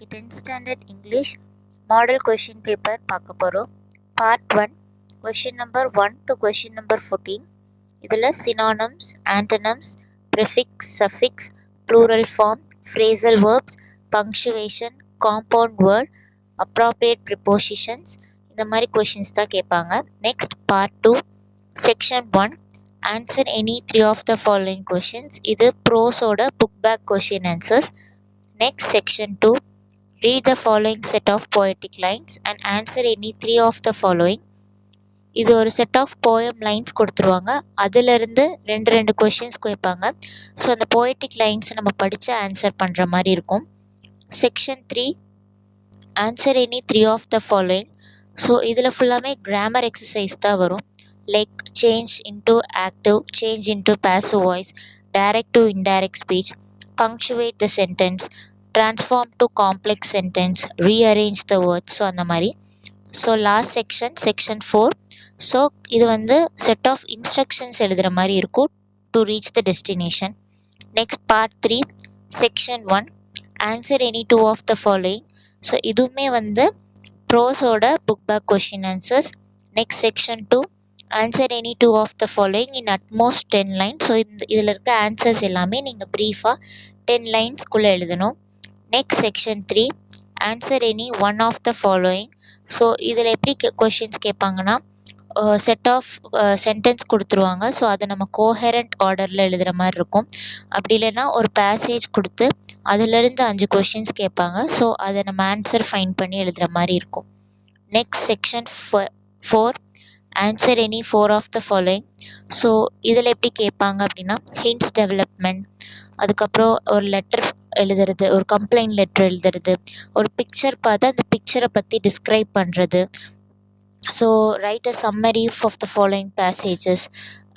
இன்னைக்கு 10th standard English model question paper பார்க்க போகிறோம். Part 1 question number 1 to question number 14. இதில் synonyms, antonyms, prefix, suffix, plural form, phrasal verbs, punctuation, compound word, appropriate prepositions இந்த மாதிரி questions தான் கேட்பாங்க. Next part 2 section 1 answer any 3 of the following questions. இது ப்ரோஸோட book back question answers. Next section 2 read the following set of poetic lines and answer any 3 of the following. இது ஒரு set of poem lines கொடுத்துருவாங்க, அதிலிருந்து ரெண்டு questions கேட்பாங்க. So அந்த poetic lines நம்ம படித்து ஆன்சர் பண்ணுற மாதிரி இருக்கும். Section 3 answer any 3 of the following. So இதில் ஃபுல்லாமே கிராமர் எக்ஸசைஸ் தான் வரும். Like change into active, change into passive voice, direct to indirect speech, punctuate the sentence, transform to complex sentence, rearrange the words. So அந்த மாதிரி. So last section 4. So இது வந்து set of instructions எழுதுகிற மாதிரி இருக்கும் to reach the destination. Next part 3 section 1 answer any 2 of the following. So இதுவுமே வந்து ப்ரோஸோட book back question answers. Next section 2 answer any 2 of the following in at most 10 line. ஸோ இதில் இருக்க ஆன்சர்ஸ் எல்லாமே நீங்கள் ப்ரீஃபாக 10 லைன்ஸ்குள்ளே எழுதணும். Next section 3 answer any 1 of the following. So இதில் எப்படி கொஷின்ஸ் கேட்பாங்கன்னா, செட் ஆஃப் சென்டென்ஸ் கொடுத்துருவாங்க. ஸோ அதை நம்ம கோஹெரண்ட் ஆர்டரில் எழுதுகிற மாதிரி இருக்கும். அப்படி இல்லைன்னா ஒரு பேசேஜ் கொடுத்து அதிலிருந்து 5 கொஷின்ஸ் கேட்பாங்க. ஸோ அதை நம்ம ஆன்சர் ஃபைண்ட் பண்ணி எழுதுகிற மாதிரி இருக்கும். Next section 4 answer any 4 of the following. So இதில் எப்படி கேட்பாங்க அப்படின்னா, ஹிண்ட்ஸ் டெவலப்மெண்ட், அதுக்கப்புறம் ஒரு லெட்டர் எழுதுறது, ஒரு கம்ப்ளைண்ட் லெட்டர் எழுதுறது, ஒரு பிக்சர் பார்த்து அந்த பிக்சரை பற்றி டிஸ்கிரைப் பண்ணுறது. So write a summary of the following passages,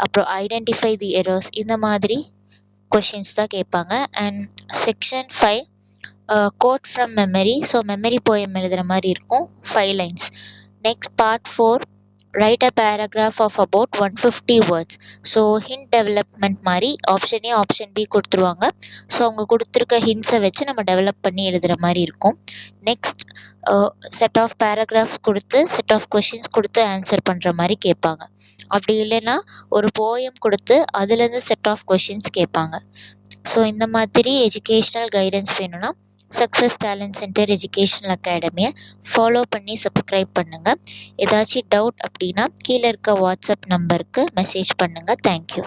அப்புறம் ஐடென்டிஃபை தி எரர்ஸ், இந்த மாதிரி கொஷின்ஸ் தான் கேட்பாங்க. And section 5 quote from memory. So memory poem எழுதுகிற மாதிரி இருக்கும், 5 lines. Next part 4 write a paragraph of about 150 words. So hint development மாதிரி option A option B கொடுத்துருவாங்க. ஸோ அவங்க கொடுத்துருக்க ஹிண்ட்ஸை வச்சு நம்ம டெவலப் பண்ணி எழுதுகிற மாதிரி இருக்கும். நெக்ஸ்ட் செட் ஆஃப் பேராகிராஃப்ஸ் கொடுத்து செட் ஆஃப் கொஷின்ஸ் கொடுத்து ஆன்சர் பண்ணுற மாதிரி கேட்பாங்க. அப்படி இல்லைன்னா ஒரு போயம் கொடுத்து அதுலேருந்து செட் ஆஃப் கொஷின்ஸ் கேட்பாங்க. ஸோ இந்த மாதிரி எஜுகேஷ்னல் கைடன்ஸ் வேணும்னா சக்ஸஸ் டேலண்ட் சென்டர் எஜுகேஷனல் அகாடமியை ஃபாலோ பண்ணி சப்ஸ்கிரைப் பண்ணுங்கள். ஏதாச்சும் டவுட் அப்படின்னா கீழே இருக்க வாட்ஸ்அப் நம்பருக்கு மெசேஜ் பண்ணுங்கள். தேங்க்யூ.